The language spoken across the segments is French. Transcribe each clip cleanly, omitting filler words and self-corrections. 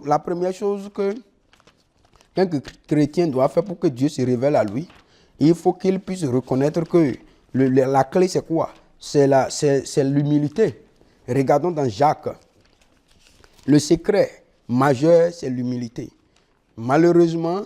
la première chose qu'un chrétien doit faire pour que Dieu se révèle à lui, il faut qu'il puisse reconnaître que la clé, c'est quoi? C'est l'humilité. Regardons dans Jacques. Le secret majeur, c'est l'humilité. Malheureusement,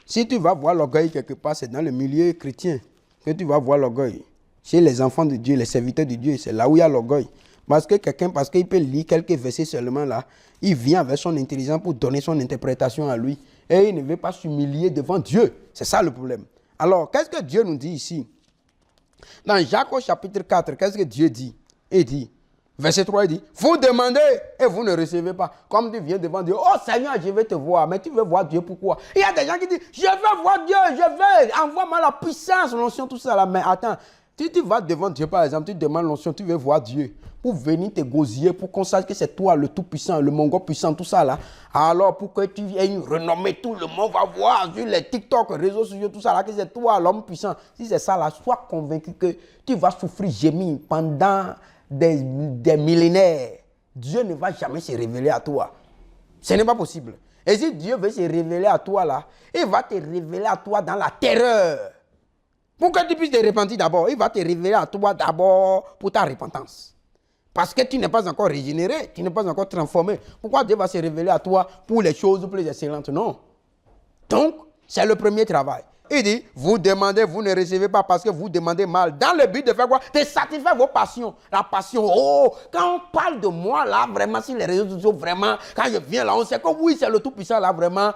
si tu vas voir l'orgueil quelque part, c'est dans le milieu chrétien que tu vas voir l'orgueil. Chez les enfants de Dieu, les serviteurs de Dieu, c'est là où il y a l'orgueil. Parce qu'il peut lire quelques versets seulement là, il vient avec son intelligence pour donner son interprétation à lui. Et il ne veut pas s'humilier devant Dieu. C'est ça le problème. Alors, qu'est-ce que Dieu nous dit ici? Dans Jacques au chapitre 4, qu'est-ce que Dieu dit? Il dit, verset 3, il dit, vous demandez et vous ne recevez pas. Comme tu viens devant Dieu, oh Seigneur, je vais te voir. Mais tu veux voir Dieu, pourquoi? Il y a des gens qui disent, je veux voir Dieu, envoie-moi la puissance, l'onction, tout ça là. Mais attends, si tu vas devant Dieu, par exemple, tu demandes l'onction, tu veux voir Dieu, pour venir te gosiller, pour qu'on sache que c'est toi le tout-puissant, le mongo puissant, tout ça là. Alors, pour que tu aies une renommée, tout le monde va voir sur les TikTok, réseaux sociaux, tout ça là, que c'est toi l'homme puissant. Si c'est ça là, sois convaincu que tu vas souffrir, gémir pendant des millénaires. Dieu ne va jamais se révéler à toi. Ce n'est pas possible. Et si Dieu veut se révéler à toi là, il va te révéler à toi dans la terreur. Pour que tu puisses te repentir d'abord, il va te révéler à toi d'abord pour ta repentance. Parce que tu n'es pas encore régénéré, tu n'es pas encore transformé. Pourquoi Dieu va se révéler à toi pour les choses plus excellentes? Non. Donc, c'est le premier travail. Il dit, vous demandez, vous ne recevez pas parce que vous demandez mal. Dans le but de faire quoi? De satisfaire vos passions. La passion, oh, quand on parle de moi là, vraiment, sur les réseaux sociaux, vraiment, quand je viens là, on sait que oui, c'est le tout-puissant là, vraiment,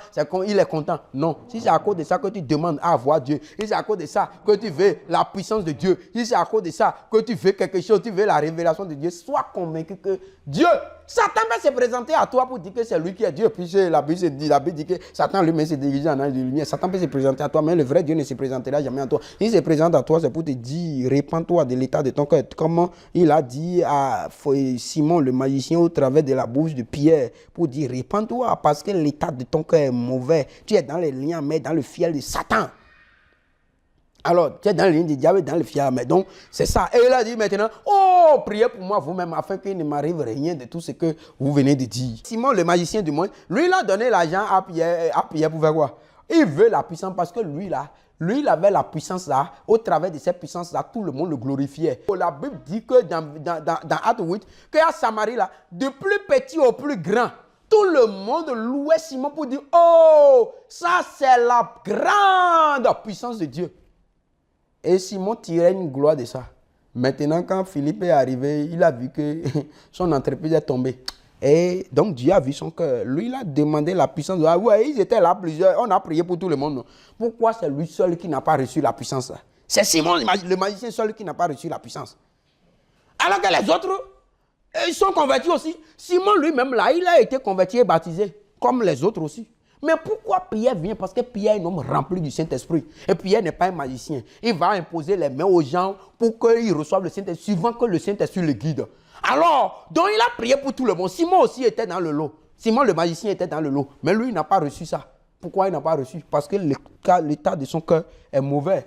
il est content. Non, si c'est à cause de ça que tu demandes à voir Dieu, si c'est à cause de ça que tu veux la puissance de Dieu, si c'est à cause de ça que tu veux quelque chose, tu veux la révélation de Dieu, sois convaincu que Dieu, Satan va se présenter à toi pour dire que c'est lui qui est Dieu. Puis la Bible dit que Satan lui-même s'est dirigé en ange de lumière. Satan peut se présenter à toi, mais le vrai Dieu ne se présentera jamais à toi. Il se présente à toi, c'est pour te dire, répands-toi de l'état de ton cœur. Comment il a dit à Simon le magicien au travers de la bouche de Pierre, pour dire, répands-toi parce que l'état de ton cœur est mauvais. Tu es dans les liens, mais dans le fiel de Satan. Alors, tu es dans les lignes du diable, dans le fiel, mais donc, c'est ça. Et il a dit maintenant, oh, priez pour moi vous-même, afin qu'il ne m'arrive rien de tout ce que vous venez de dire. Simon, le magicien du monde, lui, il a donné l'argent à Pierre pour faire quoi? Il veut la puissance parce que lui, il avait la puissance là. Au travers de cette puissance-là, tout le monde le glorifiait. La Bible dit que dans Acte 8, qu'à Samarie, là, du plus petit au plus grand, tout le monde louait Simon pour dire, oh, ça c'est la grande puissance de Dieu. Et Simon tirait une gloire de ça. Maintenant, quand Philippe est arrivé, il a vu que son entreprise est tombée. Et donc, Dieu a vu son cœur. Lui, il a demandé la puissance. Ah ouais, ils étaient là plusieurs. On a prié pour tout le monde. Pourquoi c'est lui seul qui n'a pas reçu la puissance? C'est Simon, le magicien seul qui n'a pas reçu la puissance. Alors que les autres, ils sont convertis aussi. Simon lui-même, là, il a été converti et baptisé, comme les autres aussi. Mais pourquoi Pierre vient? Parce que Pierre est un homme rempli du Saint-Esprit. Et Pierre n'est pas un magicien. Il va imposer les mains aux gens pour qu'ils reçoivent le Saint-Esprit, suivant que le Saint-Esprit le guide. Alors, donc il a prié pour tout le monde. Simon aussi était dans le lot. Simon le magicien était dans le lot. Mais lui, il n'a pas reçu ça. Pourquoi il n'a pas reçu? Parce que l'état de son cœur est mauvais.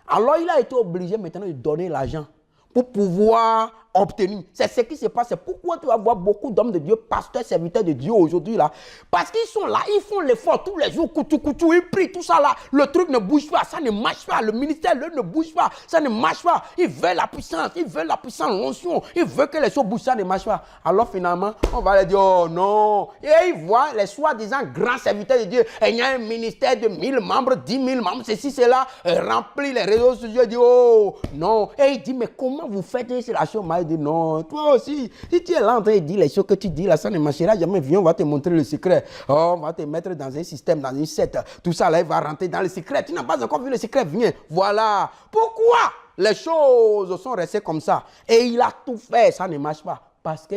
Alors, il a été obligé maintenant de donner l'argent pour pouvoir obtenir. C'est ce qui se passe. C'est pourquoi tu vas voir beaucoup d'hommes de Dieu, pasteurs, serviteurs de Dieu aujourd'hui là. Parce qu'ils sont là, ils font l'effort tous les jours, coutou, ils prient, tout ça là. Le truc ne bouge pas, ça ne marche pas. Le ministère, ne bouge pas, ça ne marche pas. Ils veulent la puissance, l'onction. Ils veulent que les choses bougent, ça ne marche pas. Alors finalement, on va leur dire, oh non. Et ils voient les soi-disant grands serviteurs de Dieu. Et il y a un ministère de 1000 membres, 10 000 membres, ceci, cela, remplit les réseaux sociaux. Ils disent, oh non. Et il dit, mais comment vous faites la chose? Il dit, non, toi aussi, si tu es là en train de dire les choses que tu dis là, ça ne marchera jamais. Viens, on va te montrer le secret. Oh, on va te mettre dans un système, dans une secte. Tout ça là, il va rentrer dans le secret. Tu n'as pas encore vu le secret, viens. Voilà. Pourquoi les choses sont restées comme ça? Et il a tout fait, ça ne marche pas. Parce que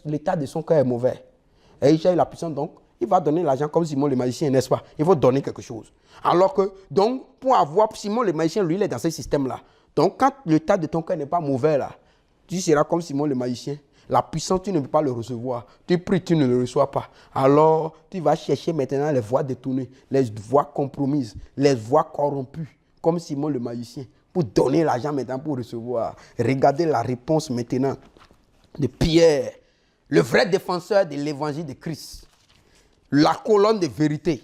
l'état de son cœur est mauvais. Et il cherche la puissance, donc il va donner l'argent comme Simon le magicien, n'est-ce pas? Il faut donner quelque chose. Alors que, donc, pour avoir Simon le magicien, lui, il est dans ce système-là. Donc, quand l'état de ton cœur n'est pas mauvais là, tu seras comme Simon le magicien. La puissance, tu ne peux pas le recevoir. Tu pries, tu ne le reçois pas. Alors, tu vas chercher maintenant les voies détournées, les voies compromises, les voies corrompues, comme Simon le magicien, pour donner l'argent maintenant pour recevoir. Regardez la réponse maintenant de Pierre, le vrai défenseur de l'évangile de Christ. la colonne de vérité.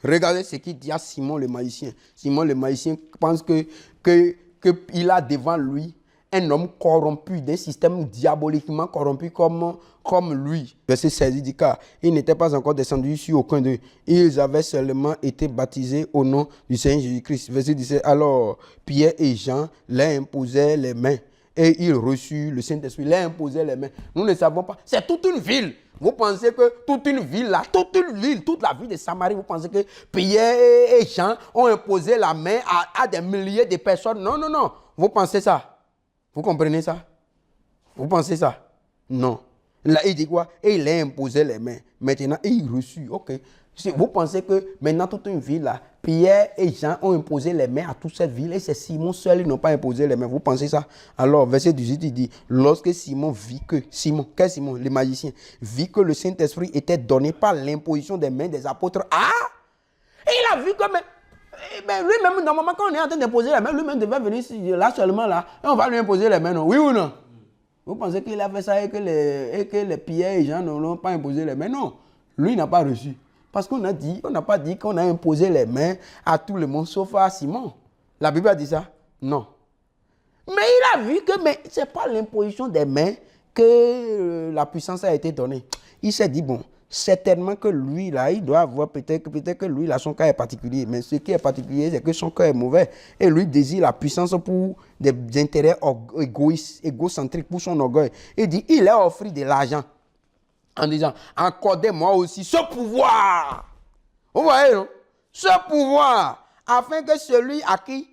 Regardez ce qu'il dit à Simon le magicien. Simon le magicien pense qu'il a devant lui un homme corrompu, d'un système diaboliquement corrompu comme lui. Verset 16, il dit car ils n'étaient pas encore descendus sur aucun d'eux. Ils avaient seulement été baptisés au nom du Seigneur Jésus-Christ. Verset 17, alors Pierre et Jean leur imposaient les mains et ils reçurent le Saint-Esprit. Leur imposaient les mains. Nous ne savons pas. C'est toute une ville. Vous pensez que toute une ville là, toute la ville de Samarie, vous pensez que Pierre et Jean ont imposé la main à des milliers de personnes? Non, non, non. Vous pensez ça? Vous comprenez ça? Vous pensez ça? Non. Là, il dit quoi? Et il a imposé les mains. Maintenant, il reçut. Ok. Vous pensez que maintenant, toute une ville, là, Pierre et Jean ont imposé les mains à toute cette ville et c'est Simon seul, ils n'ont pas imposé les mains. Vous pensez ça? Alors, verset 18, il dit, lorsque Simon vit que, quel Simon? Le magicien, vit que le Saint-Esprit était donné par l'imposition des mains des apôtres. Ah! Et il a vu que, mais lui-même, normalement, quand on est en train d'imposer les mains, lui-même devait venir ici, là seulement, là, et on va lui imposer les mains, non? Oui ou non? Vous pensez qu'il a fait ça et que les Pierre et Jean n'ont pas imposé les mains? Non. Lui, il n'a pas reçu. Parce qu'on n'a pas dit qu'on a imposé les mains à tout le monde, sauf à Simon. La Bible a dit ça? Non. Mais il a vu que ce n'est pas l'imposition des mains que la puissance a été donnée. Il s'est dit, bon, certainement que lui, là, il doit avoir peut-être que lui, là, son cas est particulier. Mais ce qui est particulier, c'est que son cœur est mauvais. Et lui désire la puissance pour des intérêts égoïstes, égocentriques, pour son orgueil. Il dit, il a offert de l'argent en disant, accordez-moi aussi ce pouvoir. Vous voyez, non? Ce pouvoir, afin que celui à qui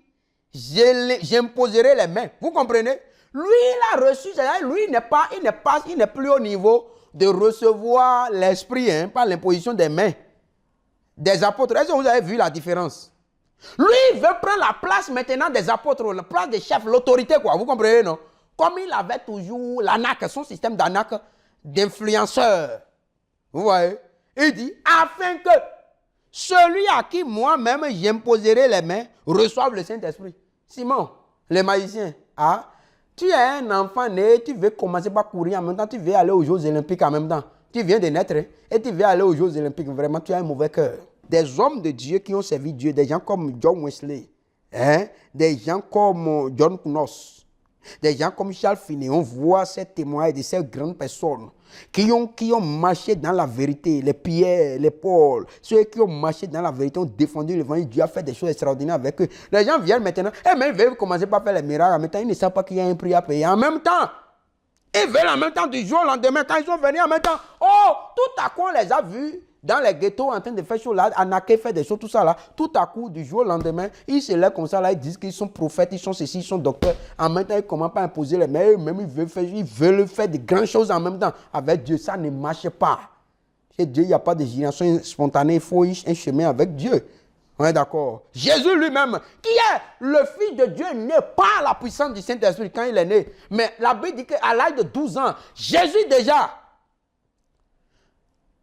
j'imposerai les mains. Vous comprenez? Lui, il a reçu, c'est-à-dire, lui, il n'est plus au niveau de recevoir l'esprit, hein, par l'imposition des mains des apôtres. Est-ce que vous avez vu la différence? Lui, il veut prendre la place maintenant des apôtres, la place des chefs, l'autorité, quoi. Vous comprenez, non? Comme il avait toujours l'ANAC, son système d'ANAC, d'influenceur. Vous voyez? Il dit, afin que celui à qui moi-même j'imposerai les mains reçoive le Saint-Esprit. Simon, le magicien, ah, tu es un enfant né, tu veux commencer par courir en même temps, tu veux aller aux Jeux Olympiques en même temps. Tu viens de naître et tu veux aller aux Jeux Olympiques. Vraiment, tu as un mauvais cœur. Des hommes de Dieu qui ont servi Dieu, des gens comme John Wesley, hein, des gens comme John Knox, des gens comme Charles Finney, on voit ces témoignages de ces grandes personnes qui ont marché dans la vérité, les Pierre, les Paul, ceux qui ont marché dans la vérité, ont défendu l'évangile, Dieu a fait des choses extraordinaires avec eux. Les gens viennent maintenant, et même ils veulent commencer par faire les miracles, en même temps, ils ne savent pas qu'il y a un prix à payer. En même temps, ils veulent en même temps, du jour au lendemain, quand ils sont venus en même temps, oh, tout à coup on les a vus dans les ghettos en train de faire choses là, Anaké fait des choses, tout ça là. Tout à coup, du jour au lendemain, ils se lèvent comme ça là, ils disent qu'ils sont prophètes, ils sont ceci, ils sont docteurs. En même temps, ils ne commencent pas à imposer les mains, même ils veulent faire de grandes choses en même temps. Avec Dieu, ça ne marche pas. Chez Dieu, il n'y a pas de génération spontanée, il faut un chemin avec Dieu. On est d'accord. Jésus lui-même, qui est le Fils de Dieu, n'est pas la puissance du Saint-Esprit quand il est né. Mais la Bible dit qu'à l'âge de 12 ans, Jésus déjà,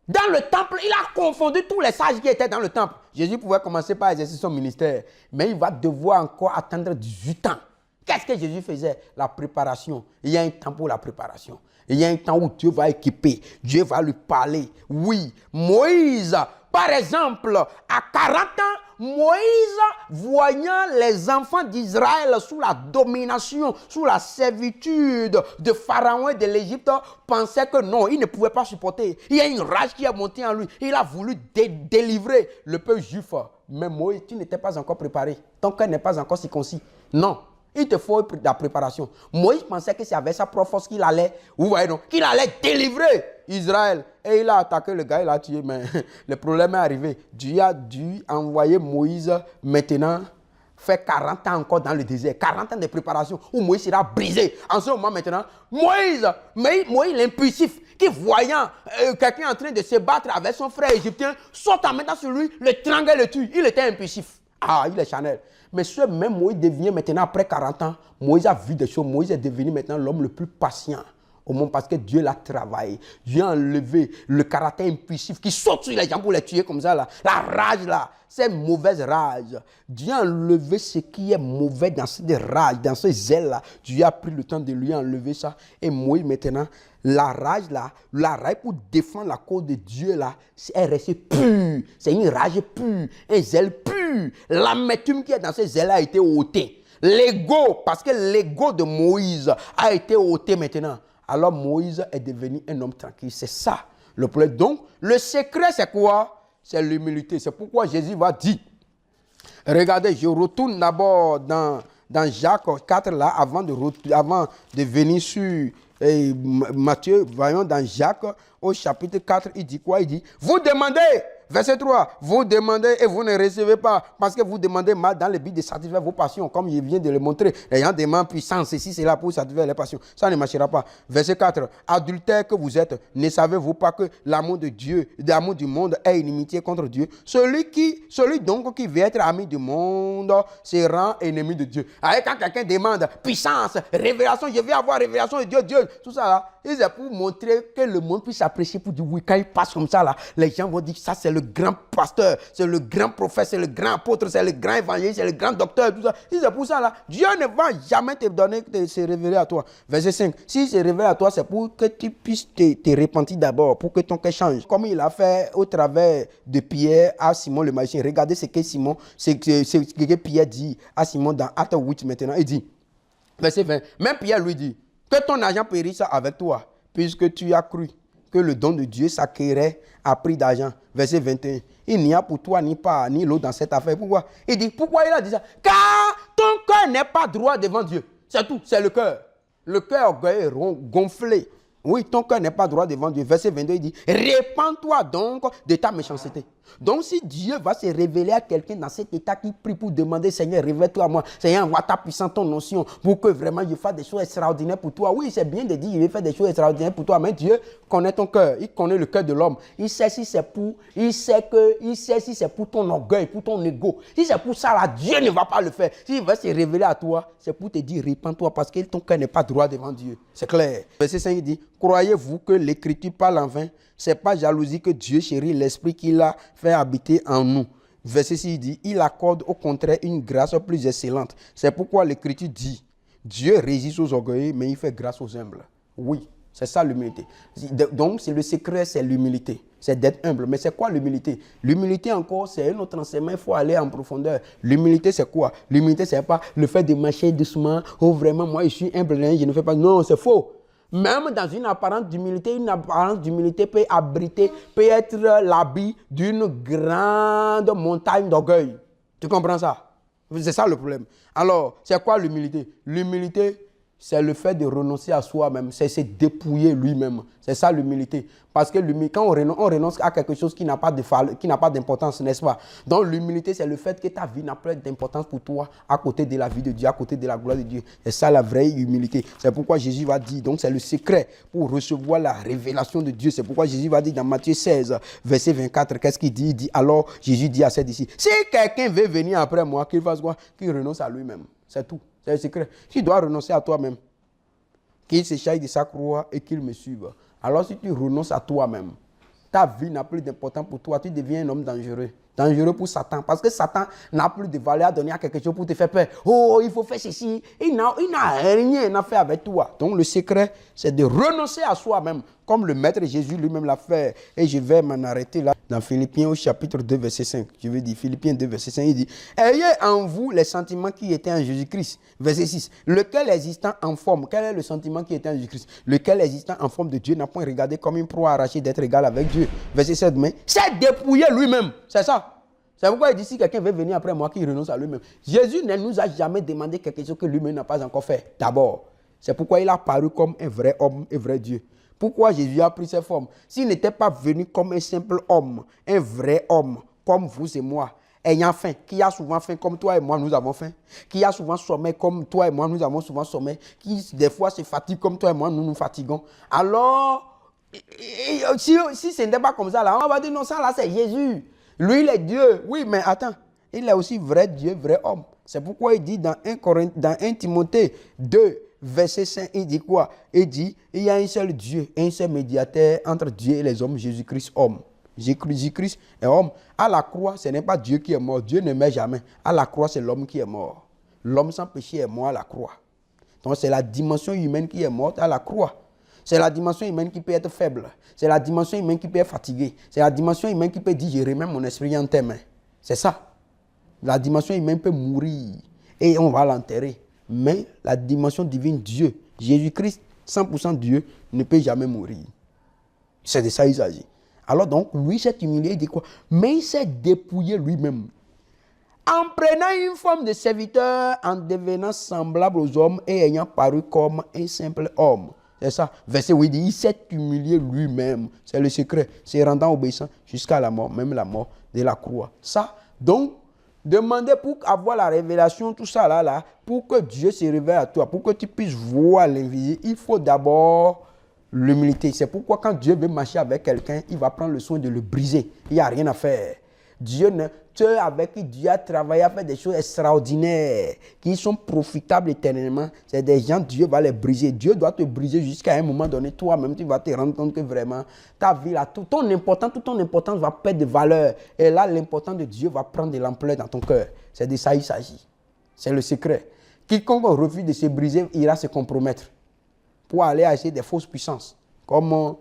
dans le temple, il a confondu tous les sages qui étaient dans le temple. Jésus pouvait commencer par exercer son ministère, mais il va devoir encore attendre 18 ans. Qu'est-ce que Jésus faisait? La préparation. Il y a un temps pour la préparation. Il y a un temps où Dieu va équiper, Dieu va lui parler. Oui, Moïse, par exemple, à 40 ans, Moïse, voyant les enfants d'Israël sous la domination, sous la servitude de Pharaon et de l'Égypte, pensait que non, il ne pouvait pas supporter. Il y a une rage qui a monté en lui. Il a voulu délivrer le peuple juif. Mais Moïse, tu n'étais pas encore préparé. Ton cœur n'est pas encore circoncis. Non. Il te faut de la préparation. Moïse pensait que c'est avec sa propre force qu'il allait, vous voyez non, qu'il allait délivrer Israël. Et il a attaqué le gars, il a tué, mais le problème est arrivé. Dieu a dû envoyer Moïse maintenant faire 40 ans encore dans le désert. 40 ans de préparation où Moïse sera brisé. En ce moment maintenant, Moïse l'impulsif, qui voyant quelqu'un en train de se battre avec son frère égyptien, saute en mettant sur lui, le trangle et le tue. Il était impulsif. Ah, il est Chanel. Mais ce même Moïse devient maintenant, après 40 ans, Moïse a vu des choses. Moïse est devenu maintenant l'homme le plus patient au monde parce que Dieu l'a travaillé. Dieu a enlevé le caractère impulsif qui saute sur les gens pour les tuer comme ça. Là. La rage là, c'est mauvaise rage. Dieu a enlevé ce qui est mauvais dans cette rage, dans ce zèle là. Dieu a pris le temps de lui enlever ça. Et Moïse maintenant, la rage là, la rage pour défendre la cause de Dieu là, est restée pure. C'est une rage pure, un zèle pur. L'amertume qui est dans ce zèle a été ôté. L'ego, parce que l'ego de Moïse a été ôté maintenant. Alors Moïse est devenu un homme tranquille. C'est ça le problème. Donc, le secret, c'est quoi? C'est l'humilité. C'est pourquoi Jésus va dire, regardez, je retourne d'abord dans Jacques 4, là, avant de venir sur Matthieu. Voyons dans Jacques, au chapitre 4, il dit quoi? Il dit, vous demandez, verset 3, vous demandez et vous ne recevez pas, parce que vous demandez mal dans le but de satisfaire vos passions, comme je viens de le montrer. Les gens demandent puissance, ceci, c'est là pour satisfaire les passions. Ça ne marchera pas. Verset 4, adultère que vous êtes, ne savez-vous pas que l'amour de Dieu, l'amour du monde est inimitié contre Dieu? Celui donc qui veut être ami du monde se rend ennemi de Dieu. Alors, quand quelqu'un demande puissance, révélation, je vais avoir révélation de Dieu, tout ça là, c'est pour montrer que le monde puisse apprécier, pour dire oui, quand il passe comme ça là, les gens vont dire ça c'est le grand pasteur, c'est le grand prophète, c'est le grand apôtre, c'est le grand évangéliste, c'est le grand docteur, tout ça. Si c'est pour ça là, Dieu ne va jamais te donner de se révéler à toi. Verset 5, s'il se révèle à toi, c'est pour que tu puisses te repentir d'abord, pour que ton cœur change. Comme il a fait au travers de Pierre à Simon le magicien. Regardez ce que ce que Pierre dit à Simon dans Acte 8 maintenant. Il dit, verset 20, même Pierre lui dit, que ton argent périsse avec toi, puisque tu as cru que le don de Dieu s'acquérait à prix d'argent. Verset 21. Il n'y a pour toi ni part ni l'eau dans cette affaire. Pourquoi? Il dit, pourquoi il a dit ça? Car ton cœur n'est pas droit devant Dieu. C'est tout, c'est le cœur. Le cœur orgueilleux, gonflé. Oui, ton cœur n'est pas droit devant Dieu. Verset 22, il dit, répands-toi donc de ta méchanceté. Donc, si Dieu va se révéler à quelqu'un dans cet état qui prie pour demander, Seigneur, révèle-toi à moi. Seigneur, envoie ta puissance, ton notion, pour que vraiment je fasse des choses extraordinaires pour toi. Oui, c'est bien de dire, je vais faire des choses extraordinaires pour toi, mais Dieu connaît ton cœur. Il connaît le cœur de l'homme. Il sait si c'est pour, il sait si c'est pour ton orgueil, pour ton ego. Si c'est pour ça, là, Dieu ne va pas le faire. S'il va se révéler à toi, c'est pour te dire, répands-toi, parce que ton cœur n'est pas droit devant Dieu. C'est clair. Verset 5, il dit, croyez-vous que l'écriture parle en vain? C'est pas jalousie que Dieu chérit l'esprit qu'il a fait habiter en nous. Verset 6 dit, il accorde au contraire une grâce plus excellente. C'est pourquoi l'écriture dit, Dieu résiste aux orgueilleux, mais il fait grâce aux humbles. Oui, c'est ça l'humilité. Donc, c'est le secret, c'est l'humilité. C'est d'être humble. Mais c'est quoi l'humilité? L'humilité encore, c'est un autre enseignement, il faut aller en profondeur. L'humilité, c'est quoi? L'humilité, c'est pas le fait de marcher doucement. Oh, vraiment, moi, je suis humble, je ne fais pas. Non, c'est faux. Même dans une apparence d'humilité peut abriter, peut être l'habit d'une grande montagne d'orgueil. Tu comprends ça? C'est ça le problème. Alors, c'est quoi l'humilité? L'humilité, c'est le fait de renoncer à soi-même, c'est se dépouiller lui-même. C'est ça l'humilité. Parce que quand on renonce à quelque chose qui n'a pas d'importance, n'est-ce pas? Donc l'humilité, c'est le fait que ta vie n'a plus d'importance pour toi à côté de la vie de Dieu, à côté de la gloire de Dieu. C'est ça la vraie humilité. C'est pourquoi Jésus va dire, donc c'est le secret pour recevoir la révélation de Dieu. C'est pourquoi Jésus va dire dans Matthieu 16, verset 24, qu'est-ce qu'il dit? Il dit, alors Jésus dit à ses disciples, si quelqu'un veut venir après moi, qu'il fasse quoi? Qu'il renonce à lui-même. C'est tout. C'est le secret. Tu dois renoncer à toi-même. Qu'il se charge de sa croix et qu'il me suive. Alors si tu renonces à toi-même, ta vie n'a plus d'importance pour toi, tu deviens un homme dangereux. Dangereux pour Satan. Parce que Satan n'a plus de valeur à donner à quelque chose pour te faire peur. Oh, il faut faire ceci. Il n'a rien à faire avec toi. Donc le secret, c'est de renoncer à soi-même. Comme le Maître Jésus lui-même l'a fait. Et je vais m'en arrêter là. Dans Philippiens au chapitre 2, verset 5. Je veux dire, Philippiens 2, verset 5, il dit, ayez en vous les sentiments qui étaient en Jésus-Christ. Verset 6. Lequel existant en forme. Quel est le sentiment qui était en Jésus-Christ? Lequel existant en forme de Dieu n'a point regardé comme une proie arrachée d'être égal avec Dieu. Verset 7. Mais c'est dépouiller lui-même. C'est ça. C'est pourquoi il dit, si quelqu'un veut venir après moi, qu'il renonce à lui-même. Jésus ne nous a jamais demandé quelque chose que lui-même n'a pas encore fait. D'abord. C'est pourquoi il a paru comme un vrai homme, un vrai Dieu. Pourquoi Jésus a pris cette forme? S'il n'était pas venu comme un simple homme, un vrai homme, comme vous et moi, ayant faim, qui a souvent faim comme toi et moi, nous avons faim, qui a souvent sommeil comme toi et moi, nous avons souvent sommeil, qui des fois se fatigue comme toi et moi, nous nous fatiguons. Alors, si ce n'était pas comme ça, là, on va dire non, ça là c'est Jésus. Lui, il est Dieu. Oui, mais attends, il est aussi vrai Dieu, vrai homme. C'est pourquoi il dit dans 1 Timothée 2, verset 5, il dit quoi? Il dit, il y a un seul Dieu, un seul médiateur entre Dieu et les hommes, Jésus-Christ, homme. Jésus-Christ est homme. À la croix, ce n'est pas Dieu qui est mort. Dieu ne meurt jamais. À la croix, c'est l'homme qui est mort. L'homme sans péché est mort à la croix. Donc, c'est la dimension humaine qui est morte à la croix. C'est la dimension humaine qui peut être faible. C'est la dimension humaine qui peut être fatiguée. C'est la dimension humaine qui peut digérer même mon esprit en tes mains. C'est ça. La dimension humaine peut mourir et on va l'enterrer. Mais la dimension divine, Dieu, Jésus-Christ, 100% Dieu, ne peut jamais mourir. C'est de ça qu'il s'agit. Alors donc, lui s'est humilié, il dit quoi? Mais il s'est dépouillé lui-même. En prenant une forme de serviteur, en devenant semblable aux hommes et ayant paru comme un simple homme. C'est ça. Verset 8 dit, il s'est humilié lui-même. C'est le secret. C'est rendant obéissant jusqu'à la mort, même la mort de la croix. Ça, donc, demandez pour avoir la révélation, tout ça là, pour que Dieu se révèle à toi, pour que tu puisses voir l'invisible, il faut d'abord l'humilité. C'est pourquoi quand Dieu veut marcher avec quelqu'un, il va prendre le soin de le briser. Il n'y a rien à faire. Ceux avec qui Dieu a travaillé à faire des choses extraordinaires, qui sont profitables éternellement, c'est des gens, Dieu va les briser. Dieu doit te briser jusqu'à un moment donné. Toi-même, tu vas te rendre compte que vraiment, ta vie, là, toute ton importance va perdre de valeur. Et là, l'importance de Dieu va prendre de l'ampleur dans ton cœur. C'est de ça qu'il s'agit. C'est le secret. Quiconque refuse de se briser, ira se compromettre pour aller acheter des fausses puissances, comme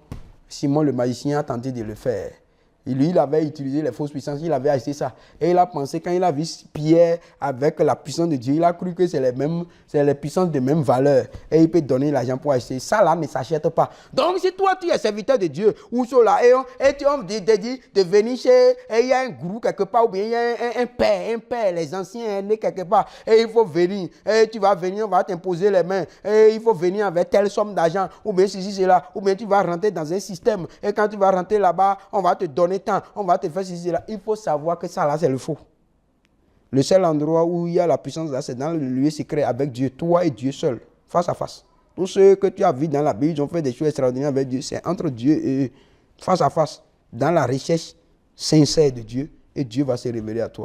Simon le magicien a tenté de le faire. Et lui, il avait utilisé les fausses puissances, il avait acheté ça. Et il a pensé, quand il a vu Pierre avec la puissance de Dieu, il a cru que c'est les puissances de même valeur. Et il peut donner l'argent pour acheter. Ça là ne s'achète pas. Donc si toi tu es serviteur de Dieu, ou sur là, et tu te dit de venir chez, et il y a un gourou quelque part, ou bien il y a un père, les anciens nés quelque part, et il faut venir, et tu vas venir, on va t'imposer les mains, et il faut venir avec telle somme d'argent, ou bien ceci, cela, ou bien tu vas rentrer dans un système, et quand tu vas rentrer là-bas, on va te donner temps, on va te faire ceci, là. Il faut savoir que ça là c'est le faux. Le seul endroit où il y a la puissance là, c'est dans le lieu secret avec Dieu, toi et Dieu seul, face à face. Tous ceux que tu as vus dans la Bible, ils ont fait des choses extraordinaires avec Dieu. C'est entre Dieu et face à face, dans la recherche sincère de Dieu, et Dieu va se révéler à toi.